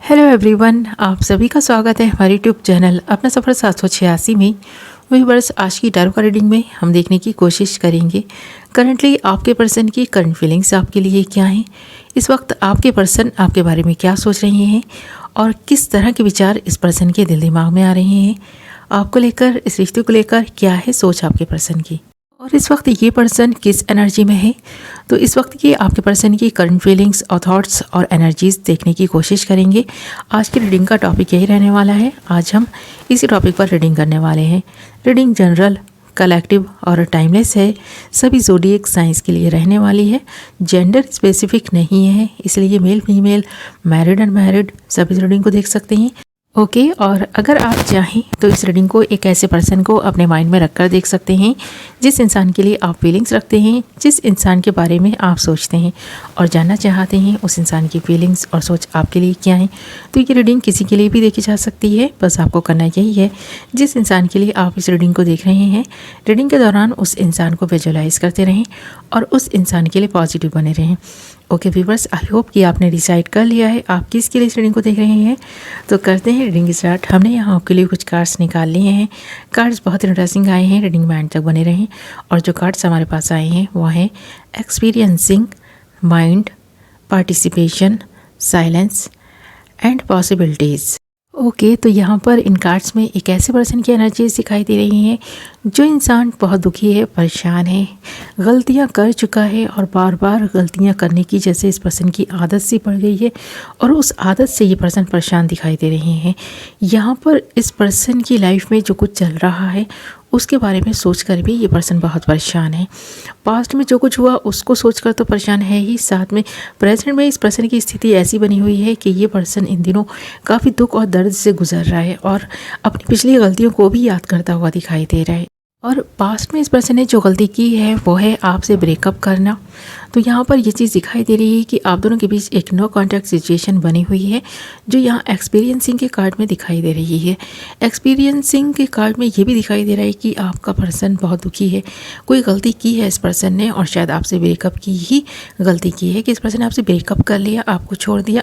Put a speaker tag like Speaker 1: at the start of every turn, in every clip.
Speaker 1: Hello everyone, आप सभी का स्वागत है हमारे यूट्यूब चैनल अपना सफ़र 786 में। वही वर्ष आज की टैरो कार्ड रीडिंग में हम देखने की कोशिश करेंगे करंटली आपके पर्सन की करंट फीलिंग्स आपके लिए क्या हैं, इस वक्त आपके पर्सन आपके बारे में क्या सोच रहे हैं और किस तरह के विचार इस पर्सन के दिल दिमाग में आ रहे हैं, आपको लेकर, इस रिश्ते को लेकर क्या है सोच आपके पर्सन की, और इस वक्त ये पर्सन किस एनर्जी में है। तो इस वक्त की आपके पर्सन की करंट फीलिंग्स और थॉट्स और एनर्जीज देखने की कोशिश करेंगे। आज की रीडिंग का टॉपिक यही रहने वाला है। आज हम इसी टॉपिक पर रीडिंग करने वाले हैं। रीडिंग जनरल, कलेक्टिव और टाइमलेस है। सभी ज़ोडिएक साइंस के लिए रहने वाली है। जेंडर स्पेसिफिक नहीं है, इसलिए मेल फीमेल, मैरिड अनमैरिड सभी रीडिंग को देख सकते हैं। ओके और अगर आप चाहें तो इस रीडिंग को एक ऐसे पर्सन को अपने माइंड में रखकर देख सकते हैं जिस इंसान के लिए आप फीलिंग्स रखते हैं, जिस इंसान के बारे में आप सोचते हैं और जानना चाहते हैं उस इंसान की फीलिंग्स और सोच आपके लिए क्या है। तो ये रीडिंग किसी के लिए भी देखी जा सकती है, बस आपको करना यही है जिस इंसान के लिए आप इस रीडिंग को देख रहे हैं, रीडिंग के दौरान उस इंसान को विजुअलाइज करते रहें और उस इंसान के लिए पॉजिटिव बने रहें। ओके व्यूवर्स, आई होप कि आपने डिसाइड कर लिया है आप किसके लिए इस रीडिंग को देख रहे हैं। तो करते हैं रीडिंग स्टार्ट। हमने यहाँ आपके लिए कुछ कार्ड्स निकाल लिए हैं। कार्ड्स बहुत इंटरेस्टिंग आए हैं, रीडिंग में एंड तक बने रहें। और जो कार्ड्स हमारे पास आए हैं वो हैं experiencing, mind, participation, silence and possibilities. Okay तो यहाँ पर इन कार्ड्स में एक ऐसे पर्सन की एनर्जीज दिखाई दे रही हैं जो इंसान बहुत दुखी है, परेशान है, गलतियाँ कर चुका है और बार बार गलतियाँ करने की जैसे इस पर्सन की आदत सी पड़ गई है और उस आदत से ये पर्सन परेशान दिखाई दे रहे हैं। यहाँ पर इस पर्सन की लाइफ में जो कुछ चल रहा है उसके बारे में सोचकर भी ये पर्सन बहुत परेशान है। पास्ट में जो कुछ हुआ उसको सोचकर तो परेशान है ही, साथ में प्रेजेंट में इस पर्सन की स्थिति ऐसी बनी हुई है कि ये पर्सन इन दिनों काफ़ी दुख और दर्द से गुजर रहा है और अपनी पिछली गलतियों को भी याद करता हुआ दिखाई दे रहा है। और पास्ट में इस पर्सन ने जो गलती की है वो है आपसे ब्रेकअप करना। तो यहाँ पर ये चीज़ दिखाई दे रही है कि आप दोनों के बीच एक नो कॉन्टैक्ट सिचुएशन बनी हुई है जो यहाँ एक्सपीरियंसिंग के कार्ड में दिखाई दे रही है। एक्सपीरियंसिंग के कार्ड में ये भी दिखाई दे रहा है कि आपका पर्सन बहुत दुखी है, कोई गलती की है इस पर्सन ने और शायद आपसे ब्रेकअप की ही गलती की है कि इस पर्सन ने आपसे ब्रेकअप कर लिया, आपको छोड़ दिया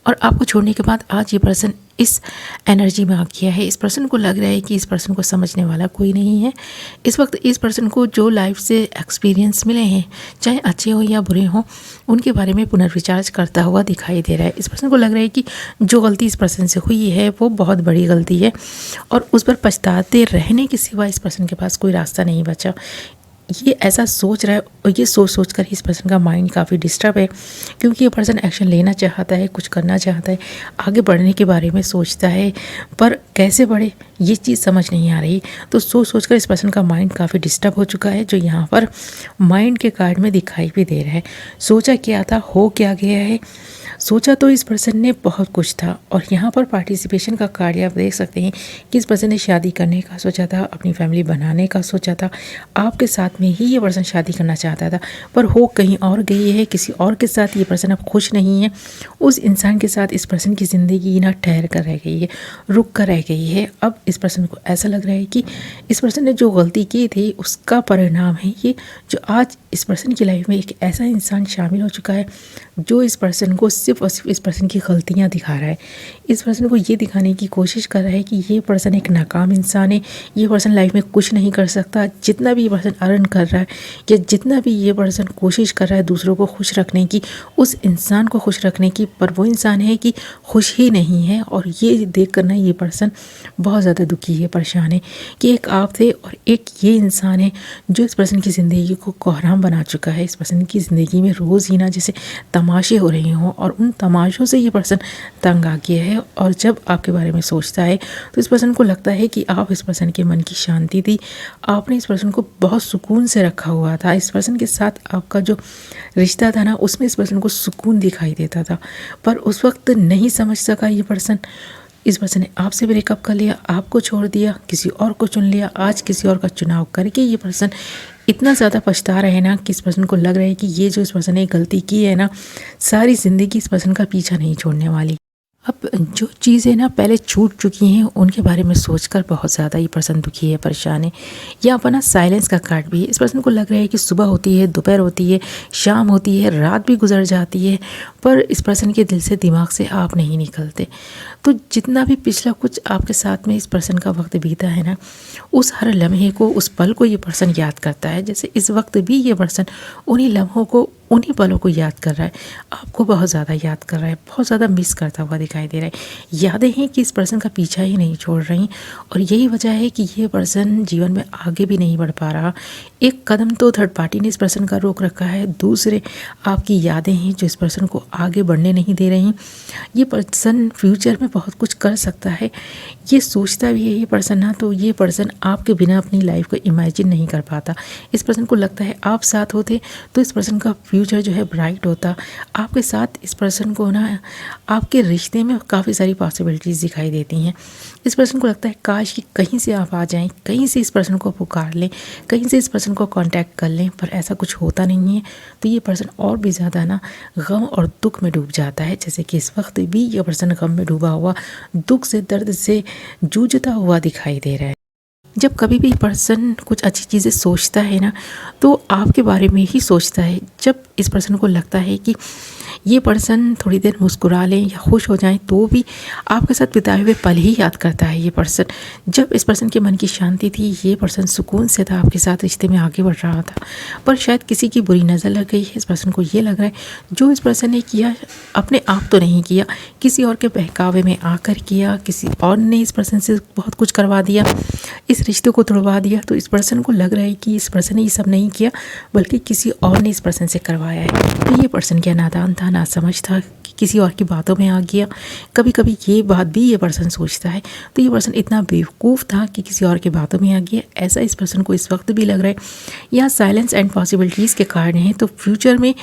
Speaker 1: और आपको छोड़ने के बाद आज ये पर्सन इस एनर्जी में आ गया है। इस पर्सन को लग रहा है कि इस पर्सन को समझने वाला कोई नहीं है। इस वक्त इस पर्सन को जो लाइफ से एक्सपीरियंस मिले हैं, चाहे अच्छे हो या बुरे हों, उनके बारे में पुनर्विचार करता हुआ दिखाई दे रहा है। इस पर्सन को लग रहा है कि जो गलती इस पर्सन से हुई है वो बहुत बड़ी गलती है और उस पर पछताते रहने के सिवा इस पर्सन के पास कोई रास्ता नहीं बचा। ये ऐसा सोच रहा है और ये सोच कर ही इस पर्सन का माइंड काफ़ी डिस्टर्ब है क्योंकि ये पर्सन एक्शन लेना चाहता है, कुछ करना चाहता है, आगे बढ़ने के बारे में सोचता है, पर कैसे बढ़े ये चीज़ समझ नहीं आ रही। तो सोच कर इस पर्सन का माइंड काफ़ी डिस्टर्ब हो चुका है जो यहाँ पर माइंड के कार्ड में दिखाई भी दे रहा है। सोचा क्या था, हो क्या गया है। सोचा तो इस पर्सन ने बहुत कुछ था और यहाँ पर पार्टिसिपेशन का कार्ड आप देख सकते हैं कि इस पर्सन ने शादी करने का सोचा था, अपनी फैमिली बनाने का सोचा था, आपके साथ में ही ये पर्सन शादी करना चाहता था, पर हो कहीं और गई है, किसी और के साथ ये पर्सन अब खुश नहीं है। उस इंसान के साथ इस पर्सन की ज़िंदगी ना ठहर कर रह गई है, रुक कर रह गई है। अब इस पर्सन को ऐसा लग रहा है कि इस पर्सन ने जो गलती की थी उसका परिणाम है ये, जो आज इस पर्सन की लाइफ में एक ऐसा इंसान शामिल हो चुका है जो इस पर्सन को सिर्फ और सिर्फ इस पर्सन की गलतियाँ दिखा रहा है। इस पर्सन को ये दिखाने की कोशिश कर रहा है कि ये पर्सन एक नाकाम इंसान है, ये पर्सन लाइफ में कुछ नहीं कर सकता। जितना भी ये पर्सन अर्न कर रहा है या जितना भी ये पर्सन कोशिश कर रहा है दूसरों को खुश रखने की, उस इंसान को खुश रखने की, पर वो इंसान है कि खुश ही नहीं है। और ये देख कर ना ये पर्सन बहुत ज़्यादा दुखी है, परेशान है कि एक आप थे और एक ये इंसान है जो इस पर्सन की ज़िंदगी को कोहराम बना चुका है। इस पर्सन की ज़िंदगी में रोज़ ही ना जैसे तमाशे हो रहे हों और उन तमाशों से ये पर्सन तंग आ गया है। और जब आपके बारे में सोचता है तो इस पर्सन को लगता है कि आप इस पर्सन के मन की शांति थी, आपने इस पर्सन को बहुत सुकून से रखा हुआ था। इस पर्सन के साथ आपका जो रिश्ता था ना उसमें इस पर्सन को सुकून दिखाई देता था, पर उस वक्त नहीं समझ सका ये पर्सन। इस पर्सन ने आपसे ब्रेकअप कर लिया, आपको छोड़ दिया, किसी और को चुन लिया। आज किसी और का चुनाव करके ये पर्सन इतना ज़्यादा पछता रहे ना कि इस पर्सन को लग रहा है कि ये जो इस पर्सन ने गलती की है ना, सारी ज़िंदगी इस पर्सन का पीछा नहीं छोड़ने वाली। अब जो चीज़ें ना पहले छूट चुकी हैं उनके बारे में सोचकर बहुत ज़्यादा ये पर्सन दुखी है, परेशान है। यहाँ पर ना साइलेंस का कार्ड भी है। इस पर्सन को लग रहा है कि सुबह होती है, दोपहर होती है, शाम होती है, रात भी गुजर जाती है, पर इस पर्सन के दिल से, दिमाग से आप नहीं निकलते। तो जितना भी पिछला कुछ आपके साथ में इस पर्सन का वक्त बीता है ना, उस हर लम्हे को, उस पल को ये पर्सन याद करता है। जैसे इस वक्त भी ये पर्सन उन्हीं लम्हों को, उन्हीं पलों को याद कर रहा है, आपको बहुत ज़्यादा याद कर रहा है, बहुत ज़्यादा मिस करता हुआ दिखाई दे रहा है। यादें हैं कि इस पर्सन का पीछा ही नहीं छोड़ रही, और यही वजह है कि ये पर्सन जीवन में आगे भी नहीं बढ़ पा रहा। एक कदम तो थर्ड पार्टी ने इस पर्सन का रोक रखा है, दूसरे आपकी यादें हैं जो इस पर्सन को आगे बढ़ने नहीं दे रही। ये पर्सन फ्यूचर में बहुत कुछ कर सकता है, ये सोचता भी है ये पर्सन ना, तो ये पर्सन आपके बिना अपनी लाइफ को इमेजिन नहीं कर पाता। इस पर्सन को लगता है आप साथ होते तो इस पर्सन का फ्यूचर जो है ब्राइट होता। आपके साथ इस पर्सन को ना, आपके रिश्ते में काफ़ी सारी पॉसिबिलिटीज़ दिखाई देती हैं। इस पर्सन को लगता है काश कि कहीं से आप आ जाएं, कहीं से इस पर्सन को पुकार लें, कहीं से इस पर्सन को कांटेक्ट कर लें, पर ऐसा कुछ होता नहीं है। तो ये पर्सन और भी ज़्यादा ना गम और दुख में डूब जाता है। जैसे कि इस वक्त भी ये पर्सन गम में डूबा हुआ, दुख से, दर्द से जूझता हुआ दिखाई दे रहा है। जब कभी भी पर्सन कुछ अच्छी चीज़ें सोचता है ना, तो आपके बारे में ही सोचता है। जब इस पर्सन को लगता है कि ये पर्सन थोड़ी देर मुस्कुरा लें या खुश हो जाएं, तो भी आपके साथ बिताए हुए पल ही याद करता है ये पर्सन। जब इस पर्सन के मन की शांति थी, ये पर्सन सुकून से था, आपके साथ रिश्ते में आगे बढ़ रहा था, पर शायद किसी की बुरी नज़र लग गई है। इस पर्सन को ये लग रहा है जो इस पर्सन ने किया अपने आप तो नहीं किया, किसी और के बहकावे में आकर किया, किसी और ने इस पर्सन से बहुत कुछ करवा दिया, इस रिश्ते को तोड़वा दिया। तो इस पर्सन को लग रहा है कि इस पर्सन ने ये सब नहीं किया, बल्कि किसी और ने इस पर्सन से करवाया है। तो ये पर्सन क्या नादान था, ना समझ था कि किसी और की बातों में आ गया। कभी कभी ये बात भी ये पर्सन सोचता है। तो ये पर्सन इतना बेवकूफ़ था कि किसी और की बातों में आ गया, ऐसा इस पर्सन को इस वक्त भी लग रहा है। यहाँ साइलेंस एंड पॉसिबिलिटीज़ के कारण हैं, तो फ्यूचर में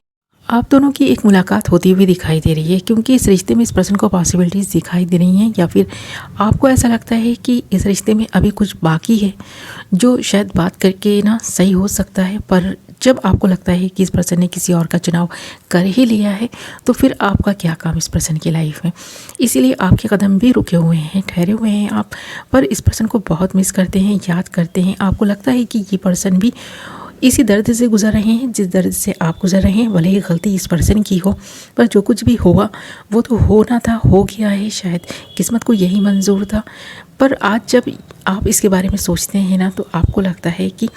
Speaker 1: आप दोनों की एक मुलाकात होती हुई दिखाई दे रही है, क्योंकि इस रिश्ते में इस पर्सन को पॉसिबिलिटीज़ दिखाई दे रही हैं, या फिर आपको ऐसा लगता है कि इस रिश्ते में अभी कुछ बाकी है जो शायद बात करके ना सही हो सकता है। पर जब आपको लगता है कि इस पर्सन ने किसी और का चुनाव कर ही लिया है, तो फिर आपका क्या काम इस पर्सन की लाइफ में। इसीलिए आपके कदम भी रुके हुए हैं, ठहरे हुए हैं आप, पर इस पर्सन को बहुत मिस करते हैं, याद करते हैं। आपको लगता है कि ये पर्सन भी इसी दर्द से गुजर रहे हैं जिस दर्द से आप गुजर रहे हैं। भले ही गलती इस पर्सन की हो, पर जो कुछ भी हुआ वो तो होना था, हो गया है, शायद किस्मत को यही मंजूर था। पर आज जब आप इसके बारे में सोचते हैं ना, तो आपको लगता है कि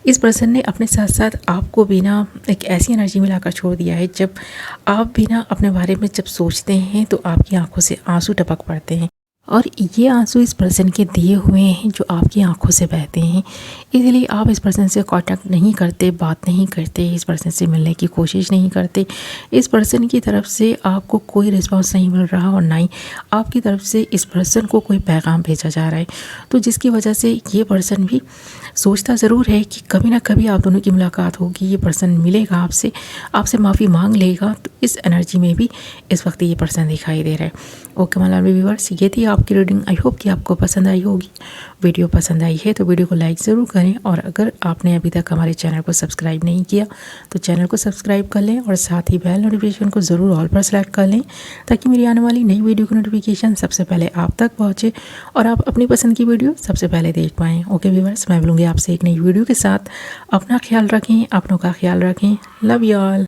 Speaker 1: इस पर्सन ने अपने साथ साथ आपको भी ना एक ऐसी एनर्जी मिलाकर छोड़ दिया है। जब आप भी ना अपने बारे में जब सोचते हैं, तो आपकी आंखों से आंसू टपक पड़ते हैं, और ये आंसू इस पर्सन के दिए हुए हैं जो आपकी आंखों से बहते हैं। इसलिए आप इस पर्सन से कांटेक्ट नहीं करते, बात नहीं करते, इस पर्सन से मिलने की कोशिश नहीं करते। इस पर्सन की तरफ से आपको कोई रिस्पांस नहीं मिल रहा, और ना ही आपकी तरफ से इस पर्सन को कोई पैगाम भेजा जा रहा है। तो जिसकी वजह से ये पर्सन भी सोचता ज़रूर है कि कभी ना कभी आप दोनों की मुलाकात होगी, ये पर्सन मिलेगा आपसे, आपसे माफ़ी मांग लेगा। तो इस एनर्जी में भी इस वक्त ये पर्सन दिखाई दे रहा है। ओके माय लवली व्यूअर्स, ये थी आपकी रीडिंग। आई होप कि आपको पसंद आई होगी। वीडियो पसंद आई है तो वीडियो को लाइक ज़रूर करें, और अगर आपने अभी तक हमारे चैनल को सब्सक्राइब नहीं किया तो चैनल को सब्सक्राइब कर लें, और साथ ही बेल नोटिफिकेशन को ज़रूर ऑल पर सेलेक्ट कर लें, ताकि मेरी आने वाली नई वीडियो की नोटिफिकेशन सबसे पहले आप तक पहुँचे और आप अपनी पसंद की वीडियो सबसे पहले देख पाएँ। ओके व्यूअर्स, मैं मिलूँगी आपसे एक नई वीडियो के साथ। अपना ख्याल रखें, अपनों का ख्याल रखें। Love you all.